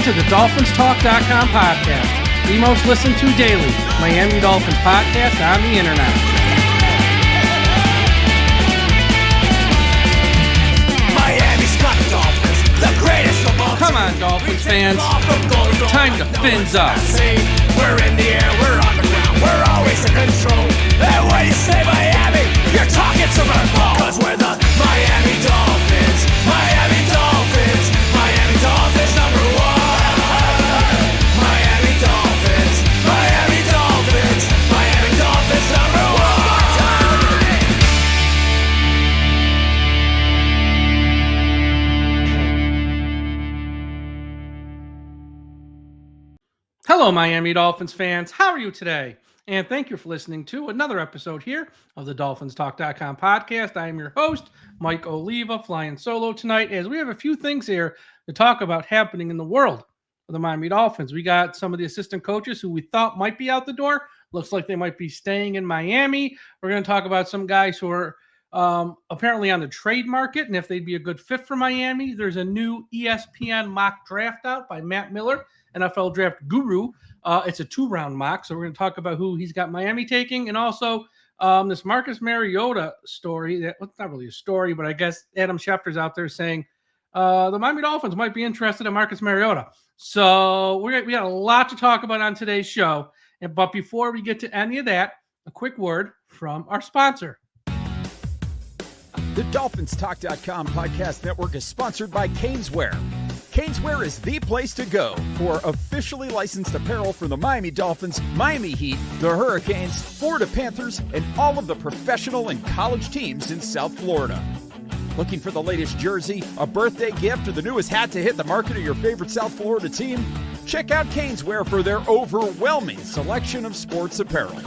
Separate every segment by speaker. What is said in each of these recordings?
Speaker 1: to the DolphinsTalk.com podcast, the most listened to daily Miami Dolphins podcast on the internet.
Speaker 2: Miami's got the Dolphins, the greatest of all.
Speaker 1: Come on, Dolphins fans. Time to fins up.
Speaker 2: We're in the air, we're on the ground, we're always in control. And when you say Miami, you're talking Super Bowl. Cause we're the Miami Dolphins, Miami Dolphins, Miami Dolphins number one. Miami Dolphins, Miami Dolphins, Miami Dolphins number one.
Speaker 1: Hello, Miami Dolphins fans. How are you today? And thank you for listening to another episode here of the DolphinsTalk.com podcast. I am your host, Mike Oliva, flying solo tonight as we have a few things here to talk about happening in the world of the Miami Dolphins. We got some of the assistant coaches who we thought might be out the door. Looks like they might be staying in Miami. We're going to talk about some guys who are apparently on the trade market and if they'd be a good fit for Miami. There's a new ESPN mock draft out by Matt Miller, NFL draft guru. It's a 2-round mock, so we're going to talk about who he's got Miami taking, and also this Marcus Mariota story. Well, it's not really a story, but I guess Adam Schefter's out there saying the Miami Dolphins might be interested in Marcus Mariota. So we got a lot to talk about on today's show. But before we get to any of that, a quick word from our sponsor.
Speaker 3: The DolphinsTalk.com podcast network is sponsored by Caneswear. Caneswear is the place to go for officially licensed apparel for the Miami Dolphins, Miami Heat, the Hurricanes, Florida Panthers, and all of the professional and college teams in South Florida. Looking for the latest jersey, a birthday gift, or the newest hat to hit the market of your favorite South Florida team? Check out Caneswear for their overwhelming selection of sports apparel.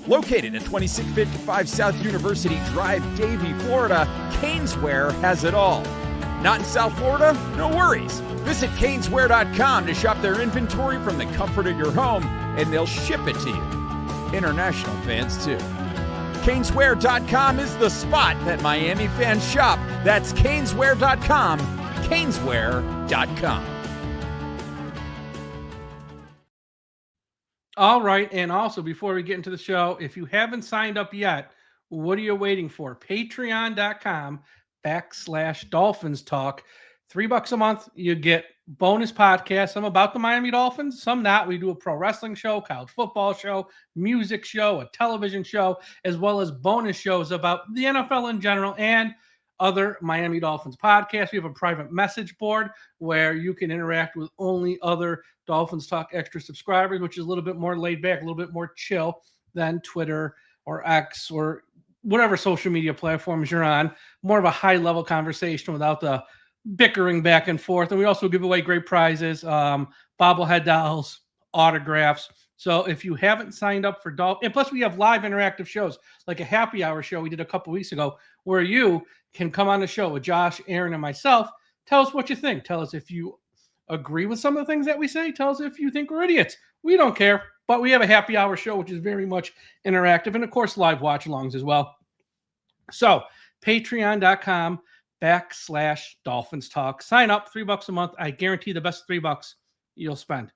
Speaker 3: Located at 2655 South University Drive, Davie, Florida, Caneswear has it all. Not in South Florida? No worries. Visit Caneswear.com to shop their inventory from the comfort of your home, and they'll ship it to you. International fans, too. Caneswear.com is the spot that Miami fans shop. That's Caneswear.com. Caneswear.com.
Speaker 1: All right, and also before we get into the show, if you haven't signed up yet, what are you waiting for? Patreon.com/DolphinsTalk. $3 a month, you get bonus podcasts. Some about the Miami Dolphins, some not. We do a pro wrestling show, college football show, music show, a television show, as well as bonus shows about the NFL in general and other Miami Dolphins podcasts. We have a private message board where you can interact with only other Dolphins Talk Extra subscribers, which is a little bit more laid back, a little bit more chill than Twitter or X or whatever social media platforms you're on. More of a high-level conversation without the bickering back and forth. And we also give away great prizes, bobblehead dolls, autographs. So if you haven't signed up for and plus we have live interactive shows, like a happy hour show we did a couple weeks ago, where you can come on the show with Josh, Aaron, and myself. Tell us what you think. Tell us if you agree with some of the things that we say. Tell us if you think we're idiots. We don't care. But we have a happy hour show, which is very much interactive. And, of course, live watch-alongs as well. So, Patreon.com/DolphinsTalk. Sign up, $3 a month. I guarantee the best $3 you'll spend.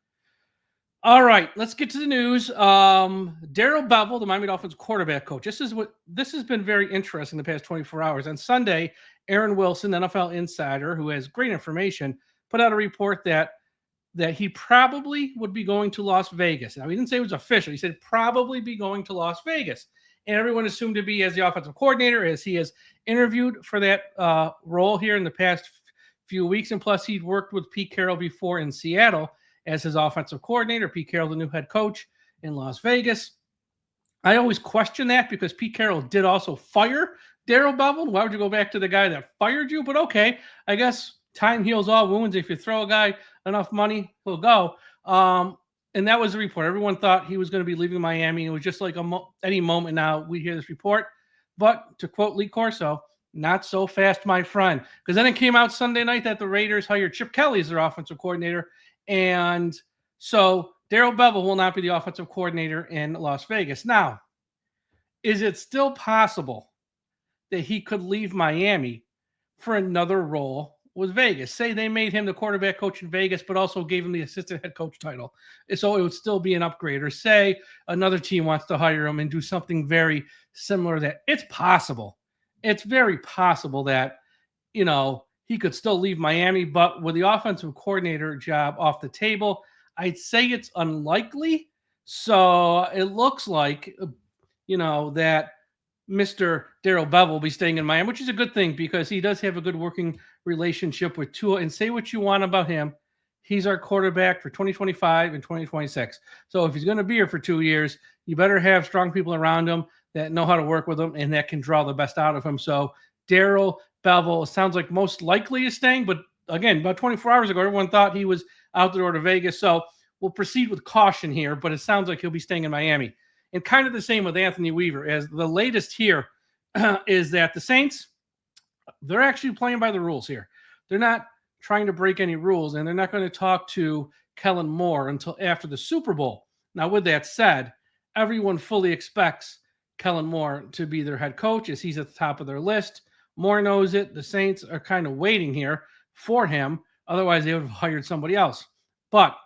Speaker 1: All right, let's get to the news. Darrell Bevell, the Miami Dolphins quarterback coach. This has been very interesting the past 24 hours. On Sunday, Aaron Wilson, NFL insider, who has great information, put out a report that he probably would be going to Las Vegas. Now, he didn't say it was official. He said probably be going to Las Vegas. And everyone assumed to be as the offensive coordinator, as he has interviewed for that role here in the past few weeks. And plus, he'd worked with Pete Carroll before in Seattle as his offensive coordinator. Pete Carroll, the new head coach in Las Vegas. I always question that because Pete Carroll did also fire Darrell Bevell. Why would you go back to the guy that fired you? But okay, I guess time heals all wounds. If you throw a guy enough money, he'll go. And that was the report. Everyone thought he was going to be leaving Miami. It was just like any moment now we hear this report. But to quote Lee Corso, not so fast, my friend. Because then it came out Sunday night that the Raiders hired Chip Kelly as their offensive coordinator. And so Darrell Bevell will not be the offensive coordinator in Las Vegas. Now, is it still possible that he could leave Miami for another role was Vegas. Say they made him the quarterback coach in Vegas, but also gave him the assistant head coach title. So it would still be an upgrade. Or say another team wants to hire him and do something very similar to that. It's possible. It's very possible that, he could still leave Miami, but with the offensive coordinator job off the table, I'd say it's unlikely. So it looks like, that Mr. Darrell Bevell will be staying in Miami, which is a good thing because he does have a good working relationship with Tua. And say what you want about him, he's our quarterback for 2025 and 2026. So if he's going to be here for 2 years, you better have strong people around him that know how to work with him and that can draw the best out of him. So Darrell Bevell sounds like most likely is staying, but again, about 24 hours ago, everyone thought he was out the door to Vegas. So we'll proceed with caution here, but it sounds like he'll be staying in Miami. And kind of the same with Anthony Weaver, as the latest here is that the Saints, they're actually playing by the rules here. They're not trying to break any rules, and they're not going to talk to Kellen Moore until after the Super Bowl. Now, with that said, everyone fully expects Kellen Moore to be their head coach as he's at the top of their list. Moore knows it. The Saints are kind of waiting here for him. Otherwise, they would have hired somebody else. But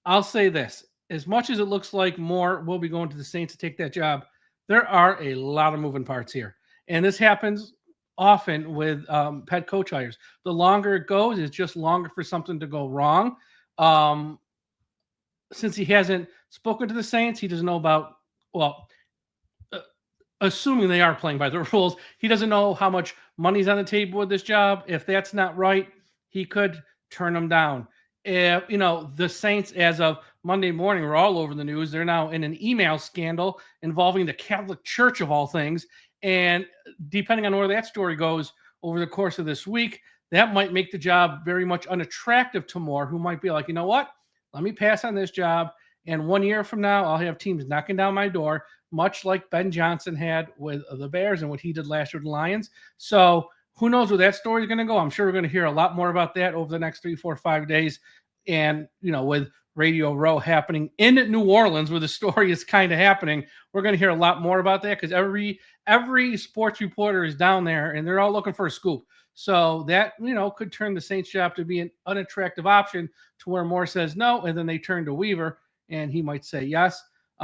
Speaker 1: I'll say this. As much as it looks like Moore will be going to the Saints to take that job, there are a lot of moving parts here. And this happens often with head coach hires. The longer it goes, it's just longer for something to go wrong. Since he hasn't spoken to the Saints, he doesn't know about, assuming they are playing by the rules, he doesn't know how much money's on the table with this job. If that's not right, he could turn them down. If, the Saints, as of Monday morning, were all over the news. They're now in an email scandal involving the Catholic Church of all things. And depending on where that story goes over the course of this week, that might make the job very much unattractive to Moore, who might be like, you know what? Let me pass on this job. And 1 year from now, I'll have teams knocking down my door, much like Ben Johnson had with the Bears and what he did last year with the Lions. So who knows where that story is going to go? I'm sure we're going to hear a lot more about that over the next 3, 4, 5 days. And, with Radio Row happening in New Orleans, where the story is kind of happening, we're going to hear a lot more about that because every sports reporter is down there and they're all looking for a scoop. So that, could turn the Saints job to be an unattractive option to where Moore says no, and then they turn to Weaver and he might say yes.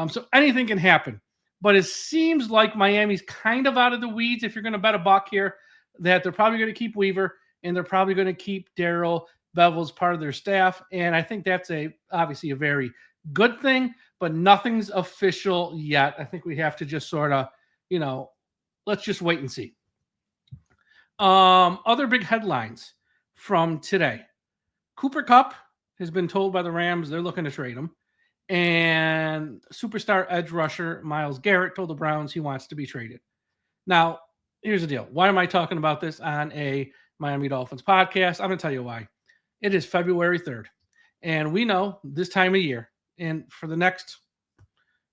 Speaker 1: So anything can happen. But it seems like Miami's kind of out of the weeds if you're going to bet a buck here, that they're probably going to keep Weaver and they're probably going to keep Darrell Bevell as part of their staff. And I think that's obviously a very good thing, but nothing's official yet. I think we have to just sort of, let's just wait and see. Other big headlines from today. Cooper Kupp has been told by the Rams they're looking to trade him. And superstar edge rusher Myles Garrett told the Browns he wants to be traded. Now, here's the deal. Why am I talking about this on a Miami Dolphins podcast? I'm going to tell you why. It is February 3rd. And we know this time of year, and for the next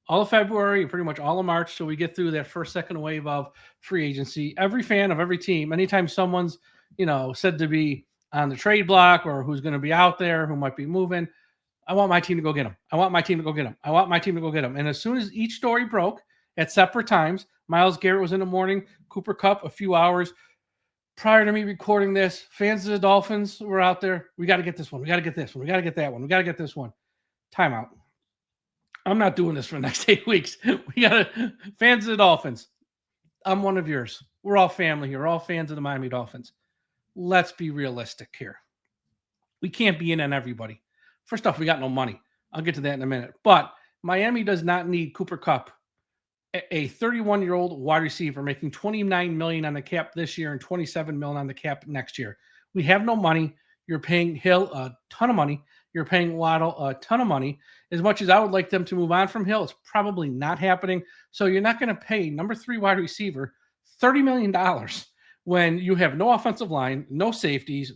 Speaker 1: all of February and pretty much all of March till we get through that first, second wave of free agency, every fan of every team, anytime someone's, said to be on the trade block or who's going to be out there, who might be moving, I want my team to go get him. I want my team to go get him. I want my team to go get him. And as soon as each story broke at separate times, Myles Garrett was in the morning, Cooper Kupp a few hours prior to me recording this. Fans of the Dolphins were out there. We got to get this one. We got to get this one. We got to get that one. We got to get this one. Timeout. I'm not doing this for the next 8 weeks. We got to, fans of the Dolphins. I'm one of yours. We're all family here. We're all fans of the Miami Dolphins. Let's be realistic here. We can't be in on everybody. First off, we got no money. I'll get to that in a minute. But Miami does not need Cooper Kupp, a 31-year-old wide receiver making $29 million on the cap this year and $27 million on the cap next year. We have no money. You're paying Hill a ton of money. You're paying Waddle a ton of money. As much as I would like them to move on from Hill, it's probably not happening. So you're not going to pay number 3 wide receiver $30 million when you have no offensive line, no safeties,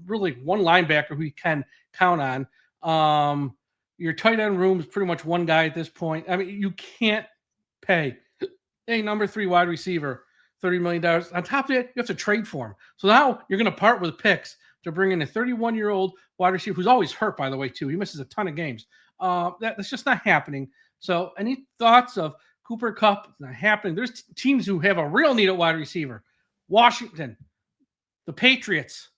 Speaker 1: really one linebacker who you can count on. Your tight end room is pretty much one guy at this point. I mean, you can't pay a number 3 wide receiver $30 million. On top of it, you have to trade for him. So now you're going to part with picks to bring in a 31-year-old wide receiver who's always hurt, by the way, too. He misses a ton of games. That's just not happening. So any thoughts of Cooper Kupp? It's not happening. There's teams who have a real need at wide receiver. Washington, the Patriots,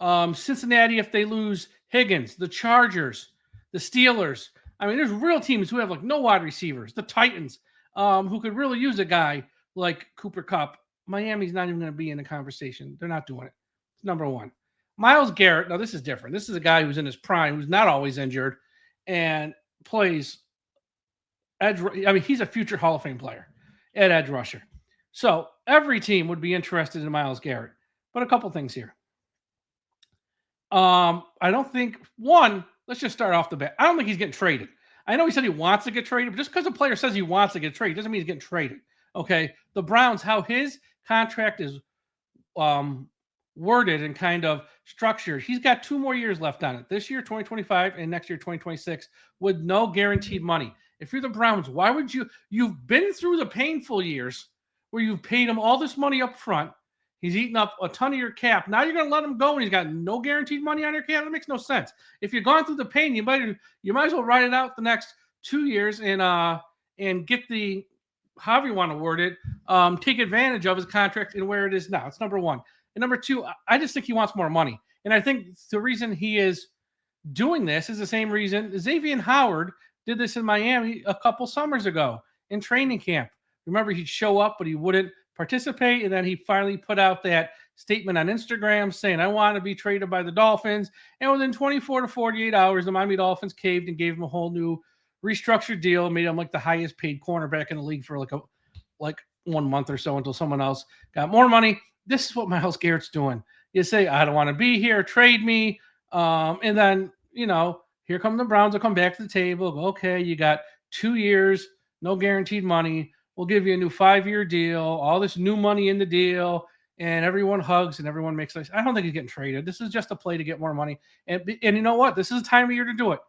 Speaker 1: Cincinnati, if they lose Higgins, the Chargers, the Steelers. I mean, there's real teams who have like no wide receivers. The Titans, who could really use a guy like Cooper Kupp. Miami's not even going to be in the conversation. They're not doing it. It's number one. Myles Garrett. Now, this is different. This is a guy who's in his prime, who's not always injured, and plays edge. I mean, he's a future Hall of Fame player at edge rusher. So every team would be interested in Myles Garrett. But a couple things here. I don't think, let's just start off the bat. I don't think he's getting traded. I know he said he wants to get traded, but just because a player says he wants to get traded doesn't mean he's getting traded. Okay. The Browns, how his contract is worded and kind of structured, he's got 2 more years left on it. This year, 2025, and next year, 2026, with no guaranteed money. If you're the Browns, why would you've been through the painful years where you've paid him all this money up front. He's eaten up a ton of your cap. Now you're going to let him go and he's got no guaranteed money on your cap? That makes no sense. If you've gone through the pain, you might as well ride it out the next 2 years and get the, however you want to word it, take advantage of his contract and where it is now. It's number one. And number two, I just think he wants more money. And I think the reason he is doing this is the same reason Xavier Howard did this in Miami a couple summers ago in training camp. Remember, he'd show up, but he wouldn't participate. And then he finally put out that statement on Instagram saying, I want to be traded by the Dolphins. And within 24 to 48 hours, the Miami Dolphins caved and gave him a whole new restructured deal, made him like the highest paid cornerback in the league for like 1 month or so until someone else got more money. This is what Myles Garrett's doing. You say, I don't want to be here, trade me. And then, here come the Browns will come back to the table. Go, okay, you got 2 years, no guaranteed money. We'll give you a new 5-year deal, all this new money in the deal, and everyone hugs and everyone makes nice. I don't think he's getting traded. This is just a play to get more money. And you know what? This is the time of year to do it.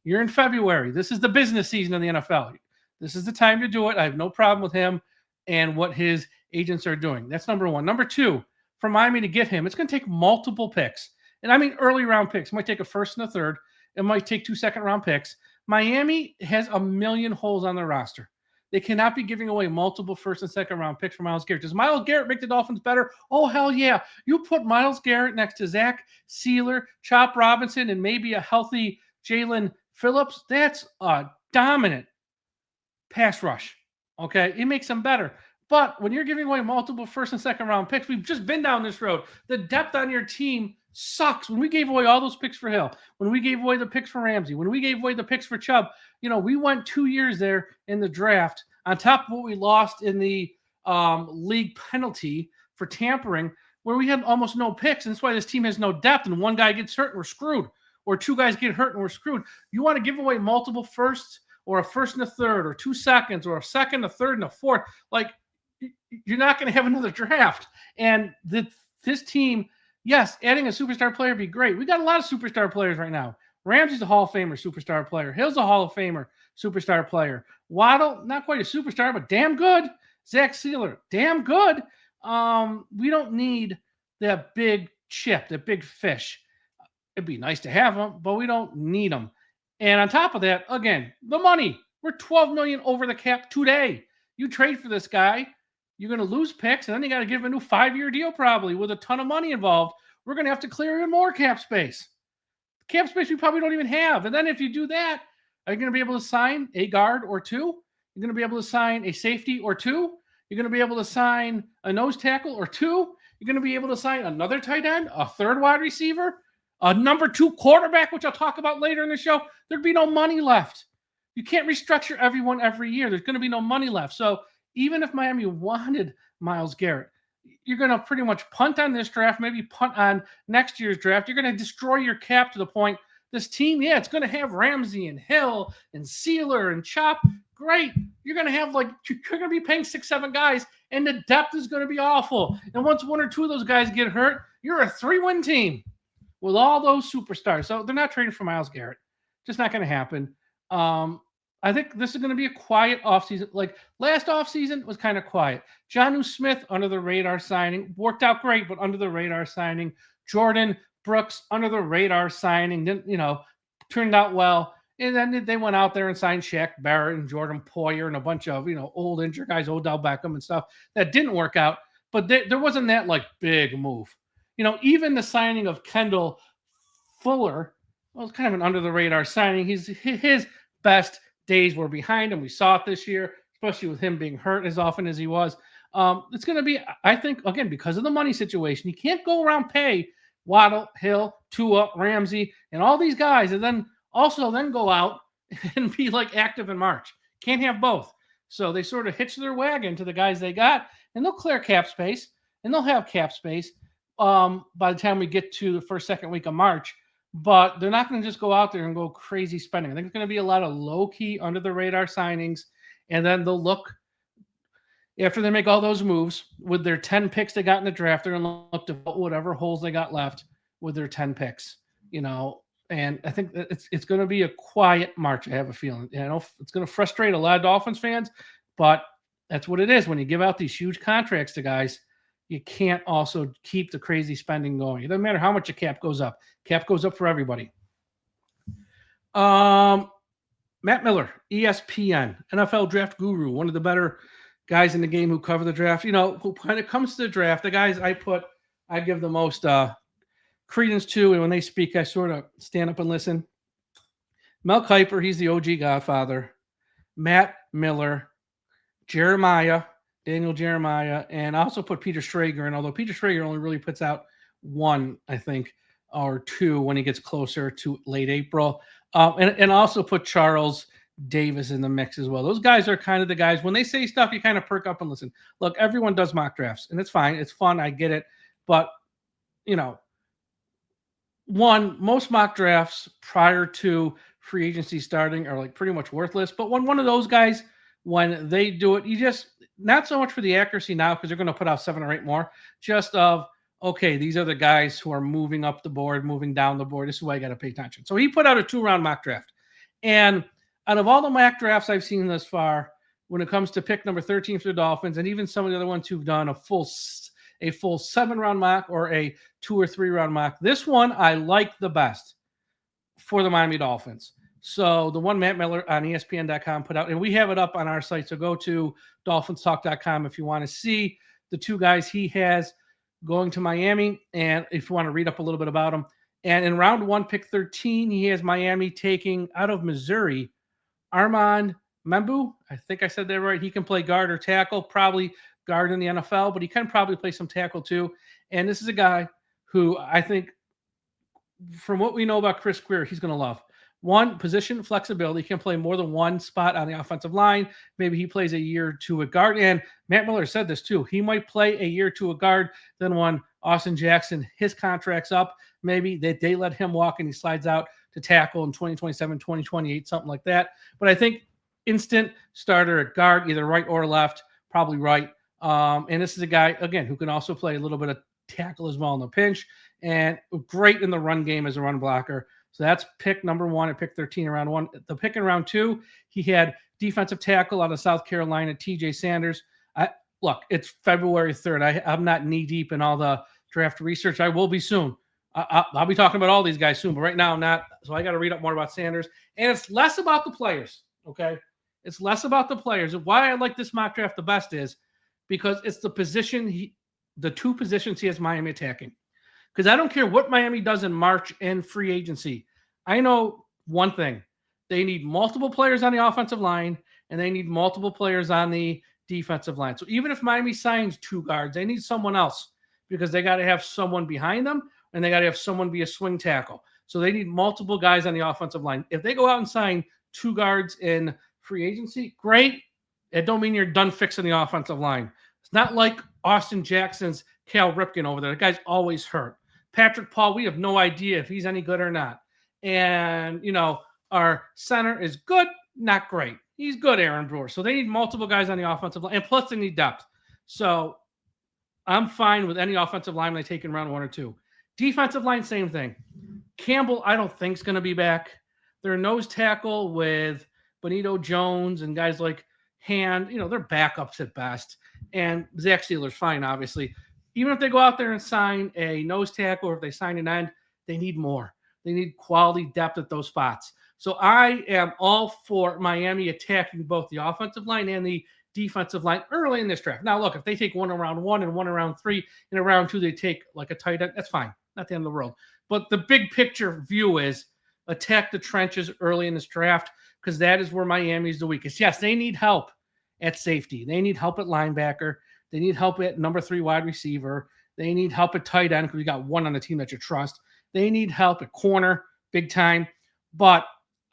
Speaker 1: You're in February. This is the business season of the NFL. This is the time to do it. I have no problem with him and what his agents are doing. That's number one. Number two, for Miami to get him, it's going to take multiple picks. And I mean early round picks. It might take a first and a third. It might take 2 second-round picks. Miami has a million holes on their roster. They cannot be giving away multiple first and second-round picks for Myles Garrett. Does Myles Garrett make the Dolphins better? Oh, hell yeah. You put Myles Garrett next to Zach Sealer, Chop Robinson, and maybe a healthy Jaylen Phillips. That's a dominant pass rush. Okay? It makes them better. But when you're giving away multiple first and second-round picks, we've just been down this road. The depth on your team sucks. When we gave away all those picks for Hill, when we gave away the picks for Ramsey, when we gave away the picks for Chubb, we went 2 years there in the draft on top of what we lost in the league penalty for tampering, where we had almost no picks. And that's why this team has no depth. And one guy gets hurt and we're screwed, or 2 guys get hurt and we're screwed. You want to give away multiple firsts, or a first and a third, or 2 seconds, or a second, a third, and a fourth. Like, you're not going to have another draft. And this team, yes, adding a superstar player would be great. We got a lot of superstar players right now. Ramsey's a Hall of Famer superstar player. Hill's a Hall of Famer superstar player. Waddle, not quite a superstar, but damn good. Zach Sealer, damn good. We don't need that big chip, that big fish. It'd be nice to have them, but we don't need them. And on top of that, again, the money. We're $12 million over the cap today. You trade for this guy, you're going to lose picks, and then you got to give him a new 5-year deal probably with a ton of money involved. We're going to have to clear even more cap space. Cap space we probably don't even have. And then if you do that, are you going to be able to sign a guard or 2? You're going to be able to sign a safety or 2? You're going to be able to sign a nose tackle or 2? You're going to be able to sign another tight end, a third wide receiver, a number 2 quarterback, which I'll talk about later in the show. There'd be no money left. You can't restructure everyone every year. There's going to be no money left. So even if Miami wanted Myles Garrett, you're going to pretty much punt on this draft, maybe punt on next year's draft. You're going to destroy your cap to the point this team, it's going to have Ramsey and Hill and Sealer and Chop. Great. You're going to have you're going to be paying 6-7 guys, and the depth is going to be awful. And once 1 or 2 of those guys get hurt, you're a 3-win team with all those superstars. So they're not trading for Myles Garrett. Just not going to happen. I think this is going to be a quiet offseason. Like last offseason was kind of quiet. Jonnu Smith, under the radar signing, worked out great, but under the radar signing. Jordan Brooks, under the radar signing, didn't, turned out well. And then they went out there and signed Shaq Barrett and Jordan Poyer and a bunch of, old injured guys, Odell Beckham and stuff that didn't work out. But there wasn't that big move. even the signing of Kendall Fuller was kind of an under-the-radar signing. His best days were behind him. We saw it this year, especially with him being hurt as often as he was. It's going to be, I think, again, because of the money situation, you can't go around pay Waddle, Hill, Tua, Ramsey, and all these guys, and then go out and be like active in March. Can't have both. So they sort of hitch their wagon to the guys they got, and they'll clear cap space, and they'll have cap space by the time we get to the first, second week of March. But they're not going to just go out there and go crazy spending. I think it's going to be a lot of low-key, under-the-radar signings, and then they'll look, after they make all those moves, with their 10 picks they got in the draft, they're going to look to whatever holes they got left with their 10 picks, And I think that it's going to be a quiet March, I have a feeling. It's going to frustrate a lot of Dolphins fans, but that's what it is. When you give out these huge contracts to guys, you can't also keep the crazy spending going. It doesn't matter how much a cap goes up. Cap goes up for everybody. Matt Miller, ESPN, NFL draft guru, one of the better guys in the game who cover the draft. When it comes to the draft, the guys I give the most credence to, and when they speak, I sort of stand up and listen. Mel Kiper, he's the OG Godfather. Matt Miller, Daniel Jeremiah, and I also put Peter Schrager in, although Peter Schrager only really puts out one, I think, or two when he gets closer to late April. And also put Charles Davis in the mix as well. Those guys are kind of the guys, when they say stuff, you kind of perk up and listen. Look, everyone does mock drafts, and it's fine. It's fun. I get it. But, most mock drafts prior to free agency starting are like pretty much worthless. But when one of those guys, when they do it, you just, not so much for the accuracy now, because they're going to put out 7 or 8 more, just of, okay, these are the guys who are moving up the board, moving down the board. This is why I got to pay attention. So he put out a 2-round mock draft. And out of all the mock drafts I've seen thus far, when it comes to pick number 13 for the Dolphins, and even some of the other ones who've done a full 7-round mock or a 2 or 3 round mock, this one I like the best for the Miami Dolphins. So the one Matt Miller on ESPN.com put out, and we have it up on our site. So go to DolphinsTalk.com if you want to see the 2 guys he has going to Miami, and if you want to read up a little bit about them. And in round 1, pick 13, he has Miami taking out of Missouri, Armand Membu. I think I said that right. He can play guard or tackle, probably guard in the NFL, but he can probably play some tackle too. And this is a guy who I think, from what we know about Chris Grier, he's going to love. 1, position flexibility. He can play more than one spot on the offensive line. Maybe he plays a year or 2 at guard. And Matt Miller said this too. He might play a year or 2 at guard. Then when Austin Jackson, his contract's up, maybe they let him walk and he slides out to tackle in 2027, 2028, something like that. But I think instant starter at guard, either right or left, probably right. And this is a guy, again, who can also play a little bit of tackle as well in the pinch, and great in the run game as a run blocker. So that's pick number 1 at pick 13 in round 1. The pick in round 2, he had defensive tackle out of South Carolina, TJ Sanders. Look, it's February 3rd. I'm not knee deep in all the draft research. I will be soon. I'll be talking about all these guys soon, but right now I'm not. So I got to read up more about Sanders. And it's less about the players, okay? It's less about the players. And why I like this mock draft the best is because it's the position, the 2 positions he has Miami attacking. Because I don't care what Miami does in March and free agency. I know one thing. They need multiple players on the offensive line, and they need multiple players on the defensive line. So even if Miami signs 2 guards, they need someone else, because they got to have someone behind them, and they got to have someone be a swing tackle. So they need multiple guys on the offensive line. If they go out and sign 2 guards in free agency, great. It don't mean you're done fixing the offensive line. It's not like Austin Jackson's Cal Ripken over there. The guy's always hurt. Patrick Paul, we have no idea if he's any good or not. And, our center is good, not great. He's good, Aaron Brewer. So they need multiple guys on the offensive line, and plus they need depth. So I'm fine with any offensive line they take in round 1 or 2. Defensive line, same thing. Campbell, I don't think is going to be back. Their nose tackle with Benito Jones and guys like Hand, they're backups at best. And Zach Sealer's fine, obviously. Even if they go out there and sign a nose tackle, or if they sign an end, they need more. They need quality depth at those spots. So I am all for Miami attacking both the offensive line and the defensive line early in this draft. Now, look, if they take one in round 1 and one in round 3, and in round 2 they take like a tight end, that's fine. Not the end of the world. But the big picture view is attack the trenches early in this draft, because that is where Miami is the weakest. Yes, they need help at safety. They need help at linebacker. They need help at number 3 wide receiver. They need help at tight end because we got one on the team that you trust. They need help at corner, big time. But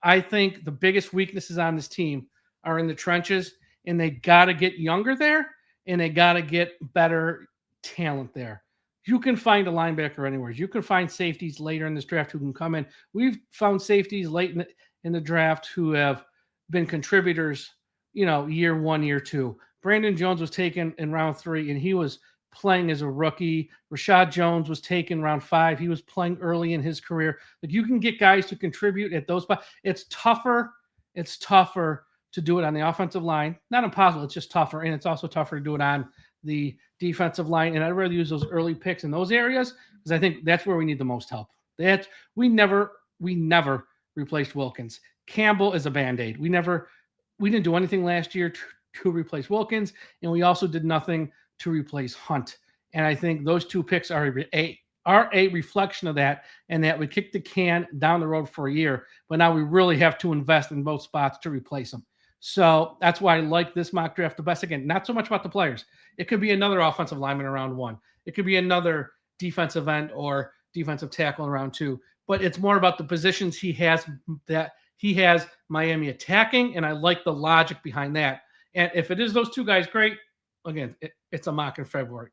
Speaker 1: I think the biggest weaknesses on this team are in the trenches, and they got to get younger there, and they got to get better talent there. You can find a linebacker anywhere. You can find safeties later in this draft who can come in. We've found safeties late in the draft who have been contributors, year 1, year 2. Brandon Jones was taken in round 3, and he was playing as a rookie. Rashad Jones was taken round 5. He was playing early in his career. Like, you can get guys to contribute at those spots. It's tougher to do it on the offensive line. Not impossible. It's just tougher. And it's also tougher to do it on the defensive line. And I'd rather use those early picks in those areas, because I think that's where we need the most help. We never replaced Wilkins. Campbell is a Band-Aid. We didn't do anything last year to replace Wilkins, and we also did nothing to replace Hunt. And I think those 2 picks are a reflection of that, and that we kicked the can down the road for a year, but now we really have to invest in both spots to replace them. So that's why I like this mock draft the best. Again, not so much about the players. It could be another offensive lineman in round 1. It could be another defensive end or defensive tackle in round 2. But it's more about the positions he has Miami attacking, and I like the logic behind that. And if it is those 2 guys, great. Again, it's a mock in February.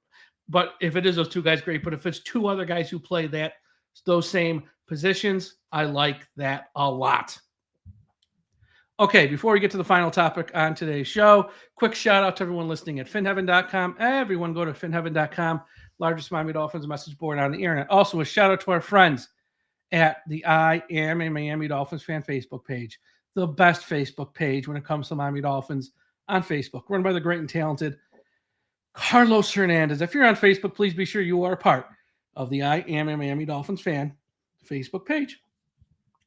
Speaker 1: But if it is those 2 guys, great. But if it's 2 other guys who play those same positions, I like that a lot. Okay, before we get to the final topic on today's show, quick shout out to everyone listening at finheaven.com. Everyone go to finheaven.com, largest Miami Dolphins message board on the internet. Also, a shout out to our friends at the I Am a Miami Dolphins Fan Facebook page, the best Facebook page when it comes to Miami Dolphins on Facebook, run by the great and talented Carlos Hernandez. If you're on Facebook, please be sure you are a part of the I Am a Miami Dolphins Fan Facebook page.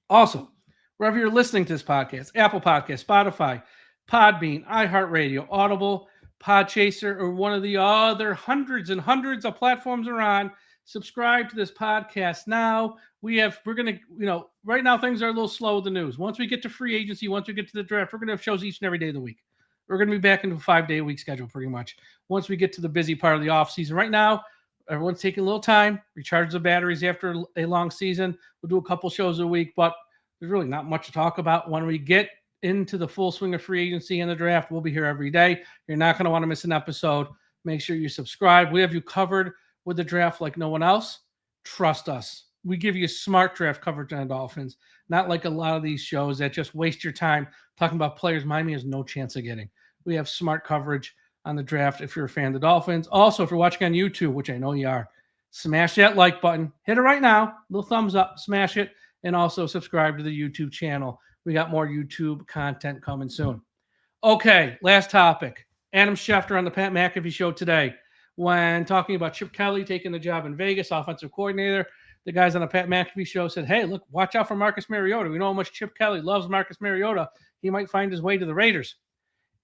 Speaker 1: Also, wherever you're listening to this podcast, Apple Podcasts, Spotify, Podbean, iHeartRadio, Audible, Podchaser, or one of the other hundreds and hundreds of platforms are on, subscribe to this podcast now. We're going to, right now things are a little slow with the news. Once we get to free agency, once we get to the draft, we're going to have shows each and every day of the week. We're going to be back into a 5-day-a-week schedule pretty much once we get to the busy part of the off season. Right now, everyone's taking a little time, recharge the batteries after a long season. We'll do a couple shows a week, but there's really not much to talk about. When we get into the full swing of free agency and the draft, we'll be here every day. You're not going to want to miss an episode. Make sure you subscribe. We have you covered with the draft like no one else. Trust us. We give you smart draft coverage on Dolphins, not like a lot of these shows that just waste your time talking about players Miami has no chance of getting. We have smart coverage on the draft if you're a fan of the Dolphins. Also, if you're watching on YouTube, which I know you are, smash that like button. Hit it right now. Little thumbs up. Smash it. And also subscribe to the YouTube channel. We got more YouTube content coming soon. Okay, last topic. Adam Schefter on the Pat McAfee show today, when talking about Chip Kelly taking the job in Vegas, offensive coordinator. The guys on the Pat McAfee show said, hey, look, watch out for Marcus Mariota. We know how much Chip Kelly loves Marcus Mariota. He might find his way to the Raiders.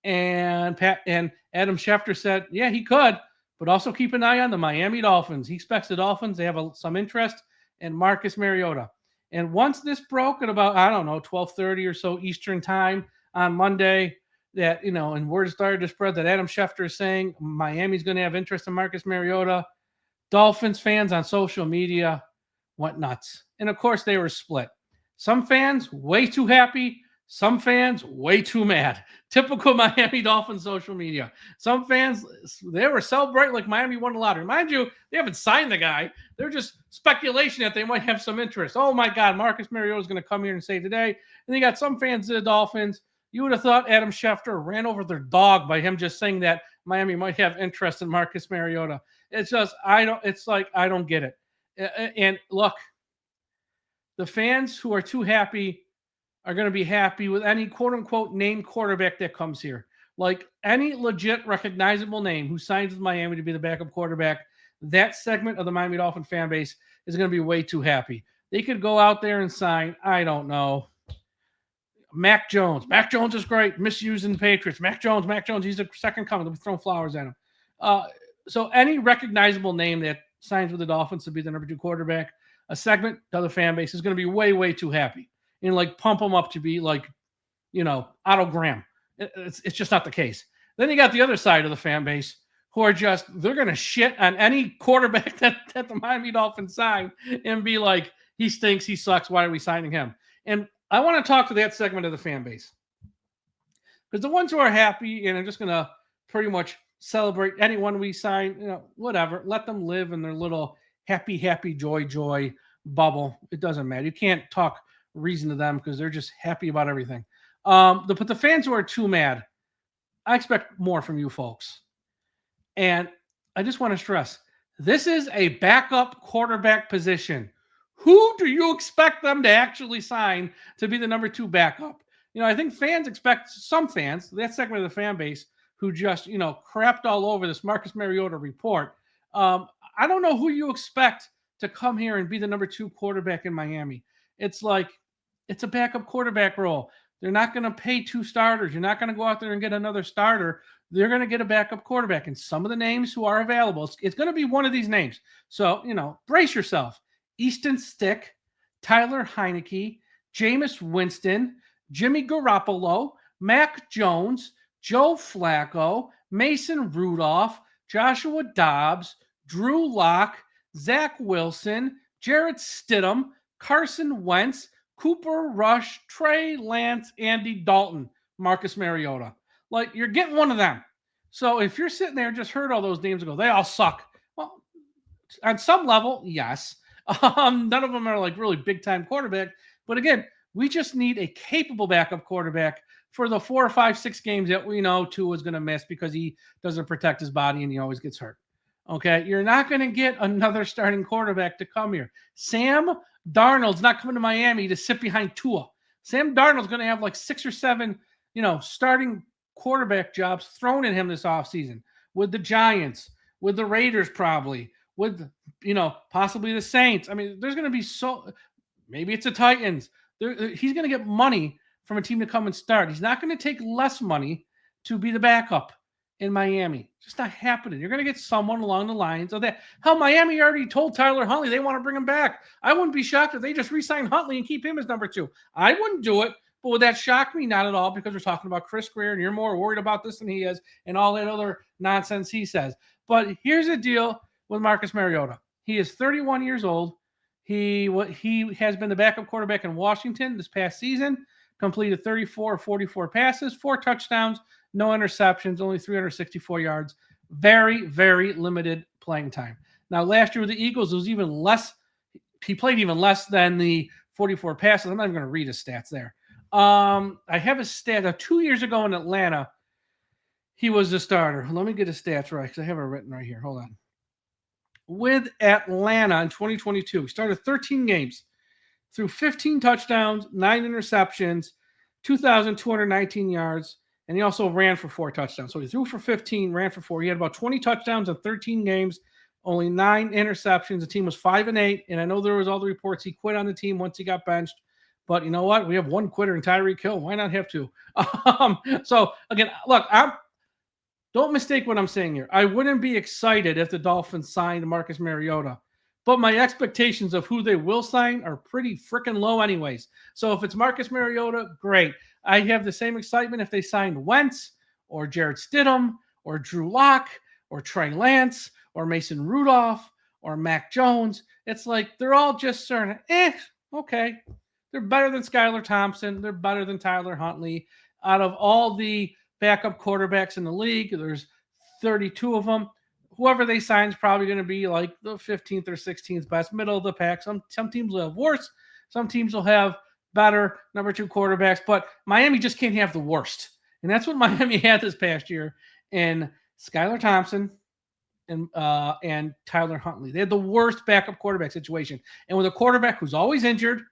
Speaker 1: And Adam Schefter said, yeah, he could, but also keep an eye on the Miami Dolphins. He expects the Dolphins. They have some interest in Marcus Mariota. And once this broke at about, 12:30 or so Eastern time on Monday, that, and word started to spread that Adam Schefter is saying Miami's going to have interest in Marcus Mariota, Dolphins fans on social media went nuts. And of course they were split. Some fans way too happy. Some fans way too mad. Typical Miami Dolphins social media. Some fans, they were celebrating like Miami won the lottery. Mind you, they haven't signed the guy. They're just speculation that they might have some interest. Oh my God, Marcus Mariota is going to come here and save the day. And you got some fans of the Dolphins. You would have thought Adam Schefter ran over their dog by him just saying that Miami might have interest in Marcus Mariota. It's just, I don't get it. And look, the fans who are too happy are going to be happy with any quote-unquote named quarterback that comes here. Like any legit recognizable name who signs with Miami to be the backup quarterback, that segment of the Miami Dolphin fan base is going to be way too happy. They could go out there and sign, I don't know, Mac Jones. Mac Jones is great. Misusing the Patriots. Mac Jones. He's the second coming. They'll be throwing flowers at him. So any recognizable name that signs with the Dolphins to be the number 2 quarterback, a segment to the fan base is going to be way, way too happy and like pump them up to be like, Otto Graham. It's just not the case. Then you got the other side of the fan base who are they're going to shit on any quarterback that the Miami Dolphins sign and be like, he stinks, he sucks, why are we signing him? And I want to talk to that segment of the fan base. Because the ones who are happy and are just going to pretty much celebrate anyone we sign, whatever, let them live in their little happy, joy bubble. It doesn't matter. You can't talk reason to them because they're just happy about everything. But the fans who are too mad, I expect more from you folks. And I just want to stress, this is a backup quarterback position. Who do you expect them to actually sign to be the number 2 backup? I think fans expect some fans, that segment of the fan base, who just, crapped all over this Marcus Mariota report. I don't know who you expect to come here and be the number 2 quarterback in Miami. It's like, it's a backup quarterback role. They're not going to pay 2 starters. You're not going to go out there and get another starter. They're going to get a backup quarterback. And some of the names who are available, it's going to be one of these names. So, brace yourself. Easton Stick, Tyler Heineke, Jameis Winston, Jimmy Garoppolo, Mac Jones, Joe Flacco, Mason Rudolph, Joshua Dobbs, Drew Lock, Zach Wilson, Jarrett Stidham, Carson Wentz, Cooper Rush, Trey Lance, Andy Dalton, Marcus Mariota. Like, you're getting one of them. So if you're sitting there and just heard all those names and go, they all suck. Well, on some level, yes. None of them are like really big-time quarterback. But again, we just need a capable backup quarterback for the 4 or 5, 6 games that we know Tua is going to miss because he doesn't protect his body and he always gets hurt. Okay? You're not going to get another starting quarterback to come here. Sam Darnold's not coming to Miami to sit behind Tua. Sam Darnold's going to have like 6 or 7, starting quarterback jobs thrown at him this offseason with the Giants, with the Raiders probably, with, possibly the Saints. I mean, there's going to be maybe it's the Titans. He's going to get money from a team to come and start. He's not going to take less money to be the backup in Miami. It's just not happening. You're going to get someone along the lines of that. Hell, Miami already told Tyler Huntley they want to bring him back. I wouldn't be shocked if they just re-sign Huntley and keep him as number 2. I wouldn't do it, but would that shock me? Not at all, because we're talking about Chris Grier, and you're more worried about this than he is and all that other nonsense he says. But here's the deal with Marcus Mariota. He is 31 years old. He has been the backup quarterback in Washington this past season, completed 34 or 44 passes, 4 touchdowns, no interceptions, only 364 yards. Very, very limited playing time. Now, last year with the Eagles, it was even less. He played even less than the 44 passes. I'm not even going to read his stats there. I have his stat. 2 years ago in Atlanta, he was the starter. Let me get his stats right because I have it written right here. Hold on. With Atlanta in 2022, he started 13 games, threw 15 touchdowns, 9 interceptions, 2,219 yards, and he also ran for 4 touchdowns. So he threw for 15, ran for 4. He had about 20 touchdowns in 13 games, only 9 interceptions. The team was 5-8, and I know there was all the reports he quit on the team once he got benched. But you know what? We have one quitter in Tyreek Hill. Why not have 2? So, again, look, don't mistake what I'm saying here. I wouldn't be excited if the Dolphins signed Marcus Mariota. But my expectations of who they will sign are pretty freaking low anyways. So if it's Marcus Mariota, great. I have the same excitement if they signed Wentz or Jarrett Stidham or Drew Lock or Trey Lance or Mason Rudolph or Mac Jones. It's like they're all just certain, okay. They're better than Skylar Thompson. They're better than Tyler Huntley. Out of all the backup quarterbacks in the league, there's 32 of them. Whoever they sign is probably going to be like the 15th or 16th best, middle of the pack. Some teams will have worse. Some teams will have better number 2 quarterbacks. But Miami just can't have the worst. And that's what Miami had this past year in Skylar Thompson and Tyler Huntley. They had the worst backup quarterback situation. And with a quarterback who's always injured,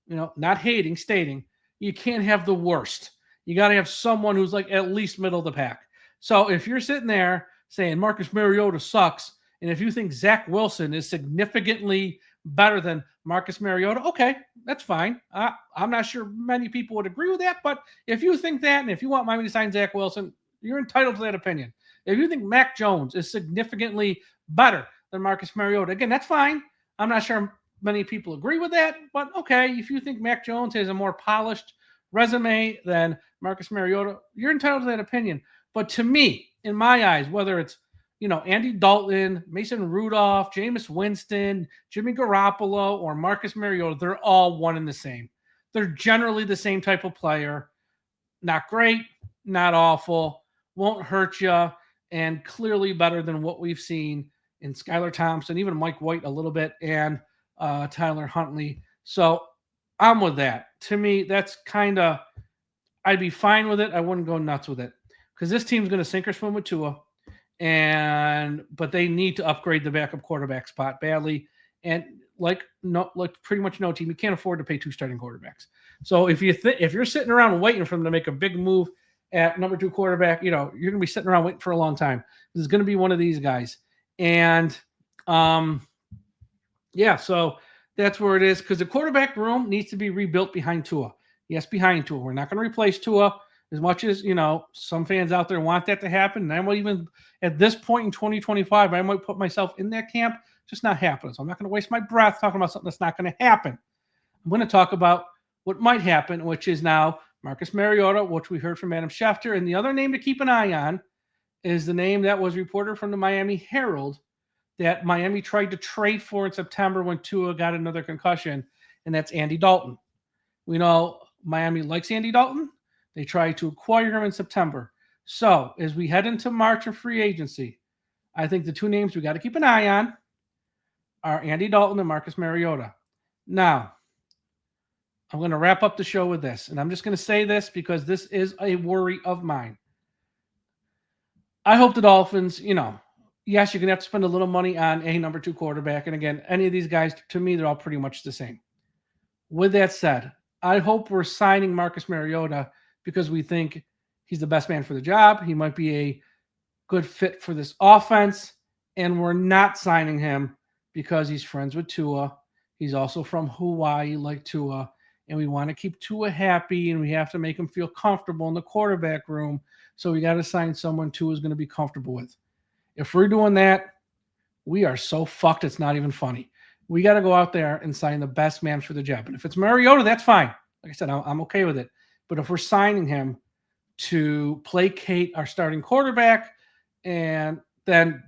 Speaker 1: not hating, stating, you can't have the worst. You got to have someone who's like at least middle of the pack. So if you're sitting there saying Marcus Mariota sucks, and if you think Zach Wilson is significantly better than Marcus Mariota. Okay, that's fine. I'm not sure many people would agree with that, but if you think that, and if you want Miami to sign Zach Wilson, you're entitled to that opinion. If you think Mac Jones is significantly better than Marcus Mariota, again, that's fine. I'm not sure many people agree with that, but okay, if you think Mac Jones has a more polished resume than Marcus Mariota, you're entitled to that opinion. But to me, in my eyes, whether it's Andy Dalton, Mason Rudolph, Jameis Winston, Jimmy Garoppolo, or Marcus Mariota, they're all one and the same. They're generally the same type of player. Not great, not awful, won't hurt you, and clearly better than what we've seen in Skylar Thompson, even Mike White a little bit, and Tyler Huntley. So I'm with that. To me, that's kind of, I'd be fine with it. I wouldn't go nuts with it because this team's going to sink or swim with Tua. But they need to upgrade the backup quarterback spot badly. And like pretty much no team, you can't afford to pay 2 starting quarterbacks. So if you're sitting around waiting for them to make a big move at number 2 quarterback, you're going to be sitting around waiting for a long time. This is going to be one of these guys. And so that's where it is, because the quarterback room needs to be rebuilt behind Tua. Yes, behind Tua. We're not going to replace Tua. As much as, some fans out there want that to happen, and I might even, at this point in 2025, I might put myself in that camp, just not happening. So I'm not going to waste my breath talking about something that's not going to happen. I'm going to talk about what might happen, which is now Marcus Mariota, which we heard from Adam Schefter. And the other name to keep an eye on is the name that was reported from the Miami Herald that Miami tried to trade for in September when Tua got another concussion, and that's Andy Dalton. We know Miami likes Andy Dalton. They tried to acquire him in September. So as we head into March of free agency, I think the 2 names we got to keep an eye on are Andy Dalton and Marcus Mariota. Now, I'm going to wrap up the show with this, and I'm just going to say this because this is a worry of mine. I hope the Dolphins, yes, you're going to have to spend a little money on a number 2 quarterback. And again, any of these guys, to me, they're all pretty much the same. With that said, I hope we're signing Marcus Mariota because we think he's the best man for the job. He might be a good fit for this offense. And we're not signing him because he's friends with Tua. He's also from Hawaii like Tua. And we want to keep Tua happy, and we have to make him feel comfortable in the quarterback room. So we got to sign someone Tua is going to be comfortable with. If we're doing that, we are so fucked it's not even funny. We got to go out there and sign the best man for the job. And if it's Mariota, that's fine. Like I said, I'm okay with it. But if we're signing him to placate our starting quarterback, and then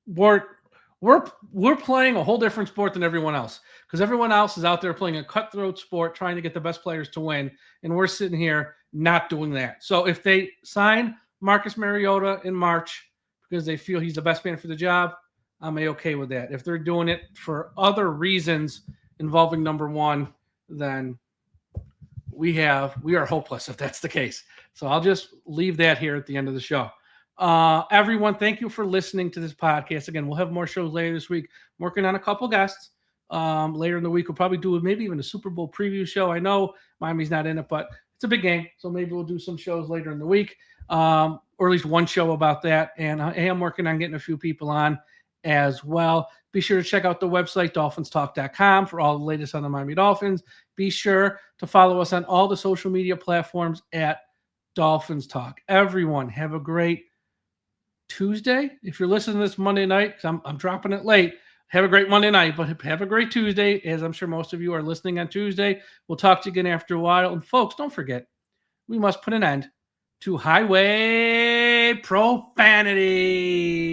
Speaker 1: we're playing a whole different sport than everyone else, because everyone else is out there playing a cutthroat sport, trying to get the best players to win, and we're sitting here not doing that. So if they sign Marcus Mariota in March because they feel he's the best man for the job, I'm okay with that. If they're doing it for other reasons involving number 1, then we are hopeless if that's the case. So I'll just leave that here at the end of the show. Everyone, thank you for listening to this podcast. Again, we'll have more shows later this week. I'm working on a couple guests. Later in the week, we'll probably do maybe even a Super Bowl preview show. I know Miami's not in it, but it's a big game. So maybe we'll do some shows later in the week, or at least one show about that. And I am working on getting a few people on as well. Be sure to check out the website, DolphinsTalk.com, for all the latest on the Miami Dolphins. Be sure to follow us on all the social media platforms at Dolphins Talk. Everyone, have a great Tuesday. If you're listening to this Monday night, because I'm dropping it late, have a great Monday night, but have a great Tuesday, as I'm sure most of you are listening on Tuesday. We'll talk to you again after a while. And folks, don't forget, we must put an end to highway profanity.